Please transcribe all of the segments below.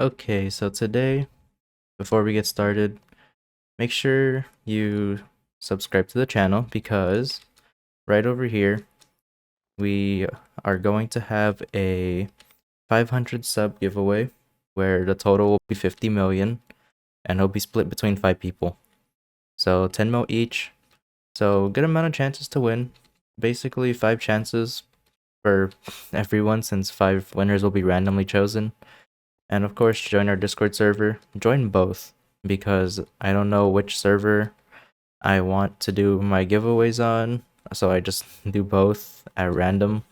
Okay, so today, before we get started, make sure you subscribe to the channel because right over here, we are going to have a 500 sub giveaway where the total will be 50 million and it'll be split between 5 people. So 10 mil each. So good amount of chances to win. Basically 5 chances for everyone since 5 winners will be randomly chosen. And of course, join our Discord server. Join both because I don't know which server I want to do my giveaways on. So I just do both at random.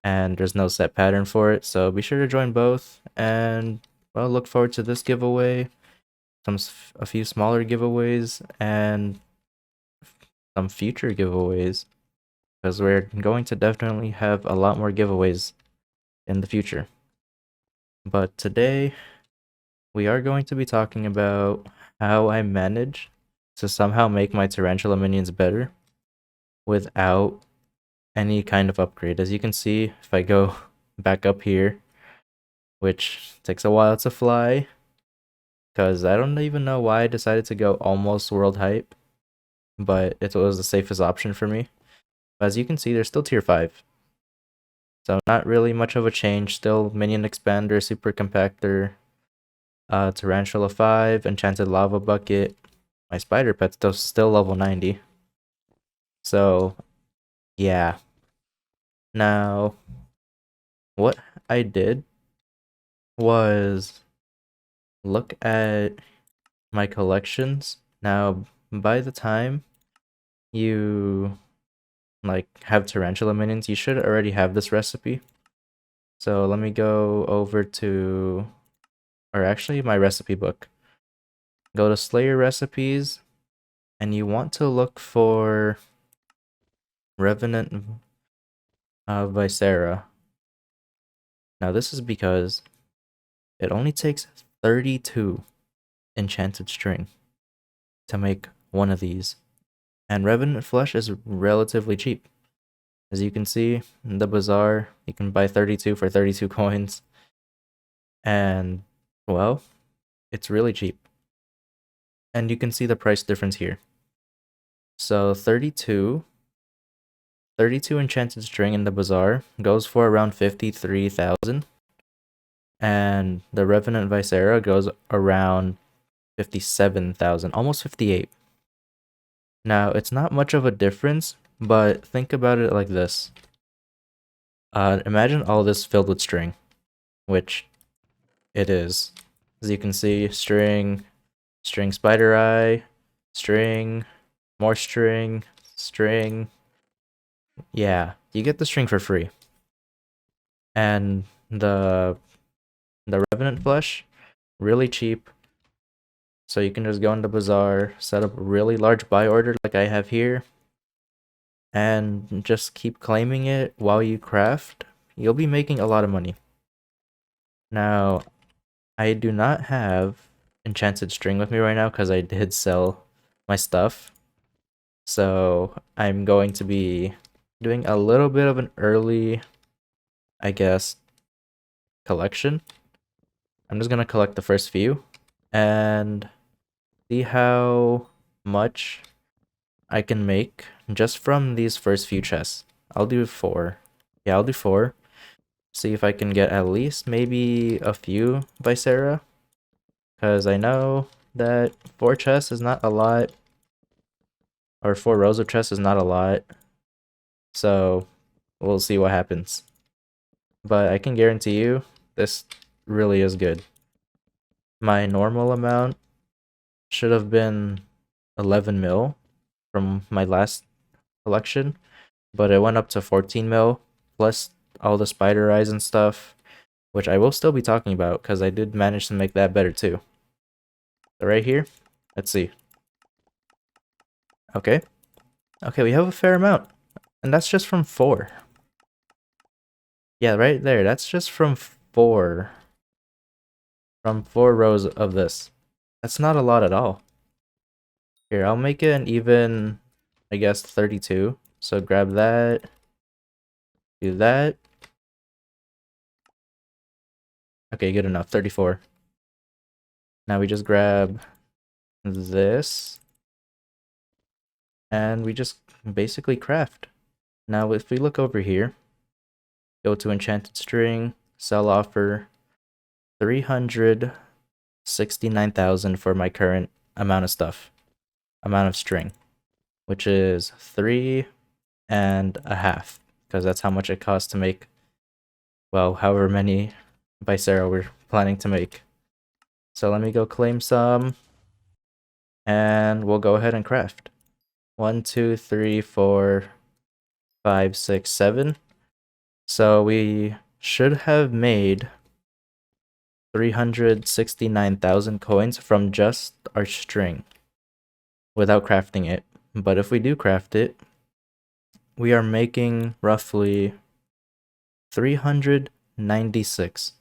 And there's no set pattern for it. So be sure to join both. And well, look forward to this giveaway, a few smaller giveaways, and some future giveaways. Because we're going to definitely have a lot more giveaways in the future. But today, we are going to be talking about how I manage to somehow make my Tarantula minions better without any kind of upgrade. As you can see, if I go back up here, which takes a while to fly, because I don't even know why I decided to go almost world hype, but it was the safest option for me. But as you can see, they're still tier 5. So not really much of a change, still minion expander, super compactor, Tarantula 5, enchanted lava bucket. My spider pet's still level 90. So, yeah. Now, what I did was look at my collections. Now, by the time you have tarantula minions, you should already have this recipe. So let me go over to, or actually my recipe book. Go to Slayer recipes, and you want to look for Revenant Viscera. Now this is because it only takes 32 enchanted string to make one of these. And Revenant Flesh is relatively cheap. As you can see in the bazaar, you can buy 32 for 32 coins. And, well, it's really cheap. And you can see the price difference here. So 32 enchanted string in the bazaar goes for around 53,000. And the Revenant Viscera goes around 57,000, almost 58. Now, it's not much of a difference, but think about it like this. Imagine all this filled with string, which it is. As you can see, string spider eye, string, more string, string. Yeah, you get the string for free. And the Revenant Flesh, really cheap. So you can just go into Bazaar, set up a really large buy order like I have here, and just keep claiming it while you craft. You'll be making a lot of money. Now, I do not have enchanted string with me right now because I did sell my stuff. So I'm going to be doing a little bit of an early, I guess, collection. I'm just going to collect the first few and see how much I can make just from these first few chests. I'll do 4. Yeah, I'll do 4. See if I can get at least maybe a few Viscera. Because I know that 4 chests is not a lot. Or 4 rows of chests is not a lot. So we'll see what happens. But I can guarantee you, this really is good. My normal amount should have been 11 mil from my last collection, but it went up to 14 mil, plus all the spider eyes and stuff, which I will still be talking about, because I did manage to make that better too. So right here, let's see. Okay, we have a fair amount, and that's just from 4. Yeah, right there, that's just from 4. From 4 rows of this. That's not a lot at all. Here, I'll make it an even, I guess, 32. So grab that, do that. Okay, good enough. 34. Now we just grab this, and we just basically craft. Now if we look over here, go to enchanted string, sell offer, 369,000 for my current amount of stuff, amount of string, which is 3.5, because that's how much it costs to make, well, however many Vicera we're planning to make. So let me go claim some, and we'll go ahead and craft. 1, 2, 3, 4, 5, 6, 7. So we should have made 369,000 coins from just our string without crafting it. But if we do craft it, we are making roughly 396.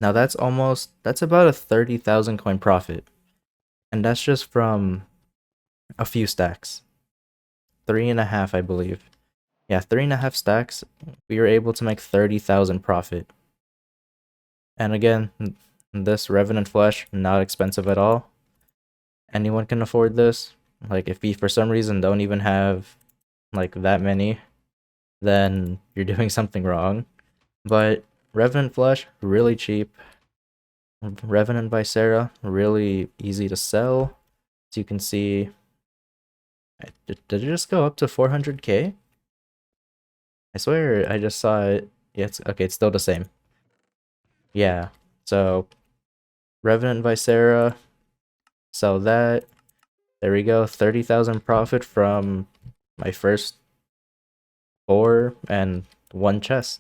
Now that's about a 30,000 coin profit. And that's just from a few stacks. 3.5, I believe. Yeah, 3.5 stacks. We were able to make 30,000 profit. And again, this Revenant Flesh, not expensive at all. Anyone can afford this. Like, if you for some reason don't even have like that many, then you're doing something wrong. But Revenant Flesh, really cheap. Revenant Vicera, really easy to sell. As you can see, did it just go up to 400k? I swear I just saw it. Yeah, it's okay, it's still the same. Yeah, so Revenant Vicera, sell that. There we go, 30,000 profit from my first 4 and 1 chest.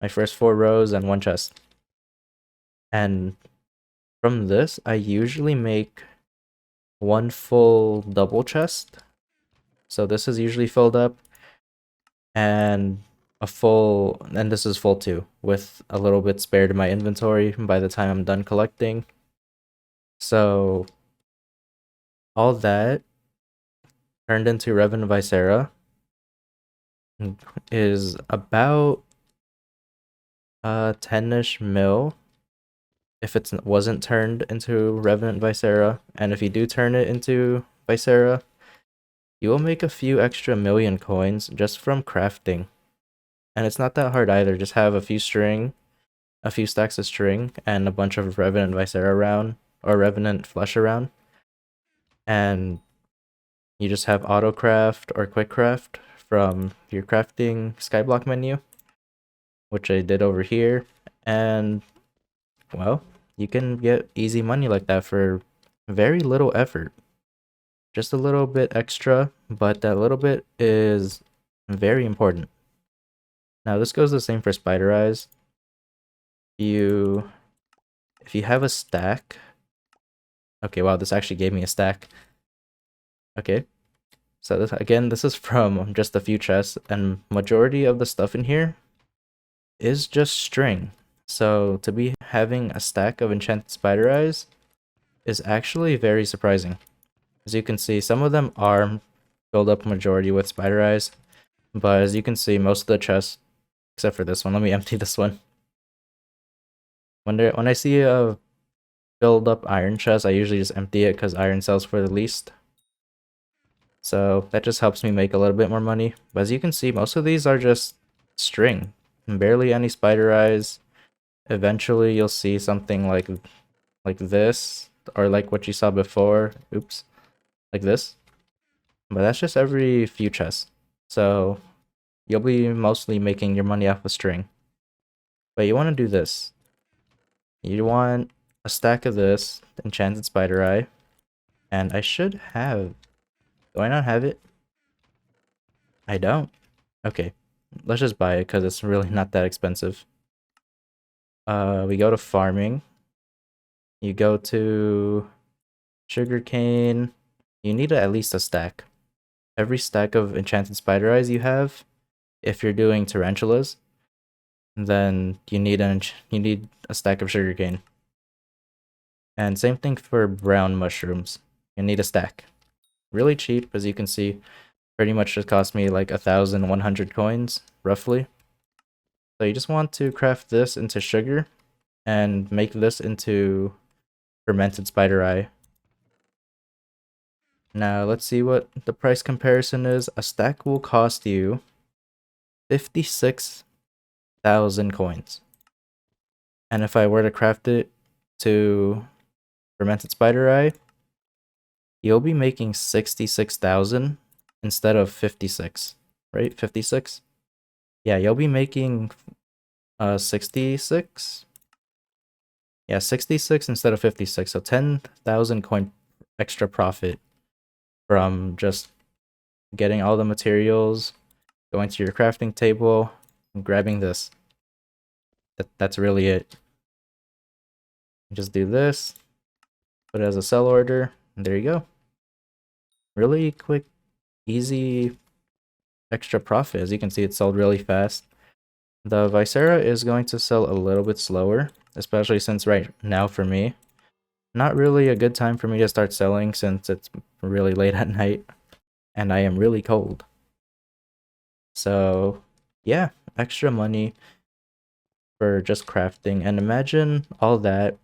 My first 4 rows and 1 chest. And from this, I usually make 1 full double chest. So this is usually filled up, and this is full too, with a little bit spared in my inventory by the time I'm done collecting. So all that turned into Revenant Vicera is about 10-ish mil if it wasn't turned into Revenant Vicera. And if you do turn it into Vicera, you will make a few extra million coins just from crafting. And it's not that hard either. Just have a few stacks of string, and a bunch of Revenant Vicera around, or Revenant Flesh around. And you just have auto craft or quick craft from your crafting skyblock menu, which I did over here. And well, you can get easy money like that for very little effort. Just a little bit extra, but that little bit is very important. Now this goes the same for spider eyes. If you have a stack. Okay, wow, this actually gave me a stack. Okay. So this is from just a few chests, and majority of the stuff in here is just string. So to be having a stack of enchanted spider eyes is actually very surprising. As you can see, some of them are filled up majority with spider eyes, but as you can see, most of the chests, except for this one, let me empty this one. When I see a filled up iron chest, I usually just empty it because iron sells for the least. So that just helps me make a little bit more money. But as you can see, most of these are just string. Barely any spider eyes. Eventually you'll see something like this, or like what you saw before. Oops. Like this. But that's just every few chests. So you'll be mostly making your money off of string. But you want to do this. You want a stack of this, enchanted spider eye. And I should have... Do I not have it? I don't. Okay. Let's just buy it because it's really not that expensive. We go to farming. You go to sugarcane. You need at least a stack. Every stack of enchanted spider eyes you have, if you're doing tarantulas, then you need a stack of sugarcane. And same thing for brown mushrooms. You need a stack. Really cheap, as you can see. Pretty much just cost me like 1,100 coins, roughly. So you just want to craft this into sugar. and make this into fermented spider eye. Now let's see what the price comparison is. A stack will cost you 56,000 coins. And if I were to craft it to fermented spider eye, you'll be making 66,000 instead of 56, right? 56? Yeah, you'll be making 66. Yeah, 66 instead of 56. So 10,000 coin extra profit from just getting all the materials, going to your crafting table, and grabbing this. That's really it. Just do this, put it as a sell order, and there you go. Really quick, easy extra profit. As you can see, it sold really fast. The Visera is going to sell a little bit slower, especially since right now for me, not really a good time for me to start selling since it's really late at night and I am really cold. So yeah, extra money for just crafting, and imagine all that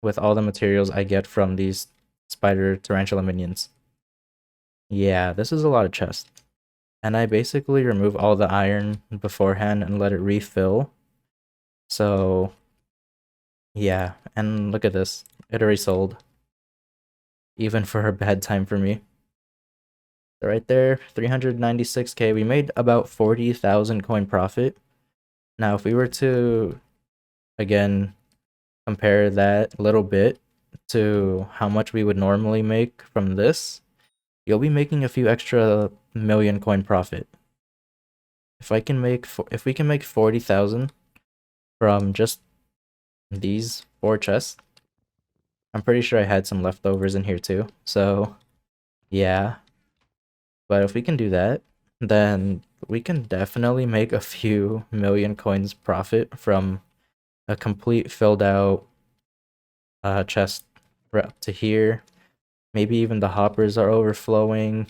with all the materials I get from these spider tarantula minions. Yeah, this is a lot of chest. And I basically remove all the iron beforehand and let it refill. So yeah, and look at this. It already sold. Even for a bad time for me. So right there, 396k. We made about 40,000 coin profit. Now if we were to, again, compare that little bit to how much we would normally make from this, you'll be making a few extra million coin profit. If we can make 40,000 from just these 4 chests, I'm pretty sure I had some leftovers in here too. So yeah, but if we can do that, then we can definitely make a few million coins profit from a complete filled out chest right up to here. Maybe even the hoppers are overflowing.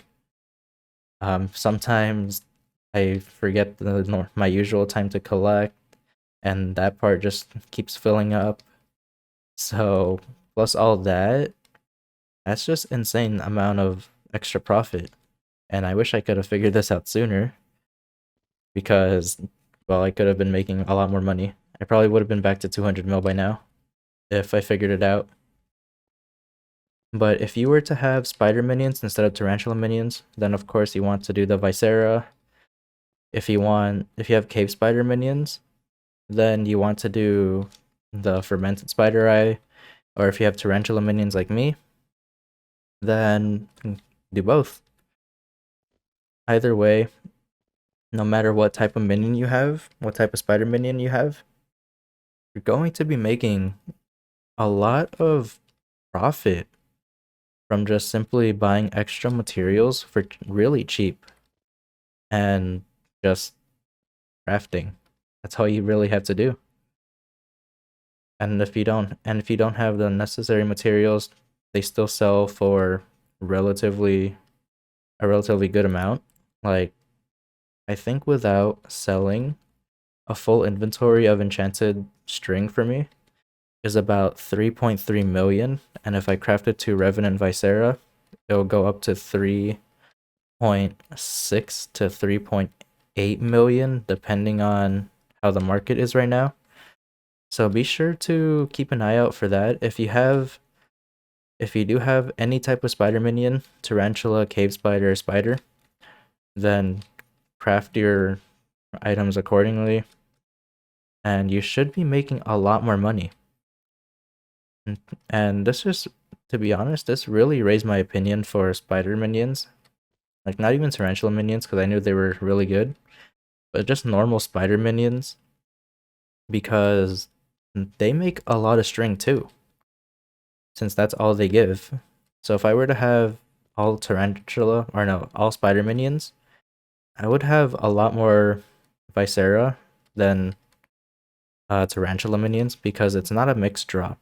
Sometimes I forget my usual time to collect, and that part just keeps filling up. So plus all that, that's just insane amount of extra profit. And I wish I could have figured this out sooner, because, well, I could have been making a lot more money. I probably would have been back to 200 mil by now if I figured it out. But if you were to have spider minions instead of tarantula minions, then of course you want to do the Visera. If you have cave spider minions, then you want to do the fermented spider eye. Or if you have tarantula minions like me, then do both. Either way, no matter what type of minion you have, what type of spider minion you have, you're going to be making a lot of profit from just simply buying extra materials for really cheap and just crafting. That's all you really have to do. And if you don't have the necessary materials, they still sell for a relatively good amount. Like, I think without selling, a full inventory of enchanted string for me is about 3.3 million, and if I craft it to Revenant Visera, it'll go up to 3.6 to 3.8 million, depending on how the market is right now. So be sure to keep an eye out for that. If you do have any type of spider minion, tarantula, cave spider, or spider, then craft your items accordingly, and you should be making a lot more money. And this is, to be honest, this really raised my opinion for spider minions. Like, not even tarantula minions, because I knew they were really good, but just normal spider minions, because they make a lot of string too, since that's all they give. So if I were to have all tarantula, or no, all spider minions, I would have a lot more Visera than tarantula minions, because it's not a mixed drop.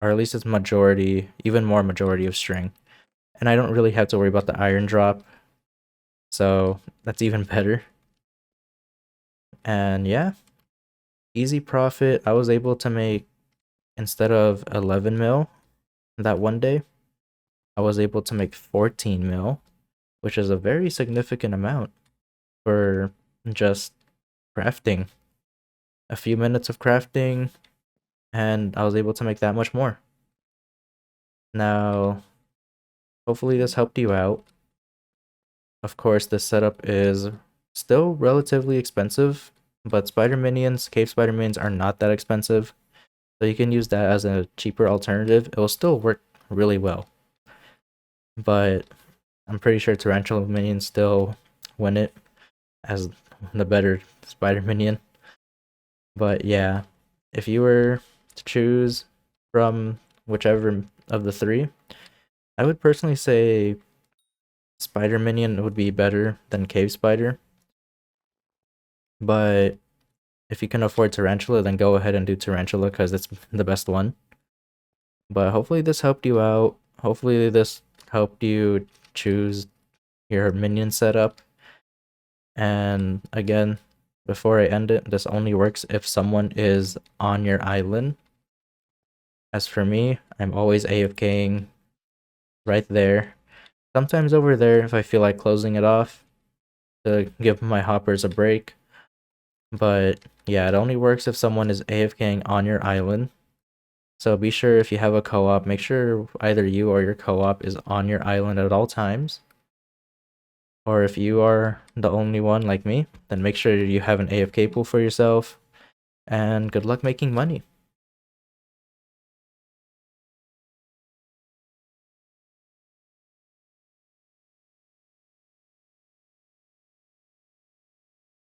Or at least it's majority, even more majority of string. And I don't really have to worry about the iron drop, so that's even better. And yeah, Easy profit. I was able to make, instead of 11 mil that one day, I was able to make 14 mil, which is a very significant amount for just crafting. A few minutes of crafting, and I was able to make that much more. Now, hopefully this helped you out. Of course, this setup is still relatively expensive, but spider minions, cave spider minions are not that expensive. So you can use that as a cheaper alternative. It will still work really well. But I'm pretty sure Tarantula minions still win it as the better spider minion. But yeah, if you were to choose from whichever of the three, I would personally say Spider Minion would be better than Cave Spider. But if you can afford Tarantula, then go ahead and do Tarantula because it's the best one. But hopefully this helped you out. Hopefully this helped you choose your minion setup. And again, before I end it, this only works if someone is on your island. As for me, I'm always AFKing right there. Sometimes over there if I feel like closing it off to give my hoppers a break. But yeah, it only works if someone is AFKing on your island. So be sure if you have a co-op, make sure either you or your co-op is on your island at all times. Or if you are the only one like me, then make sure you have an AFK pool for yourself. And good luck making money.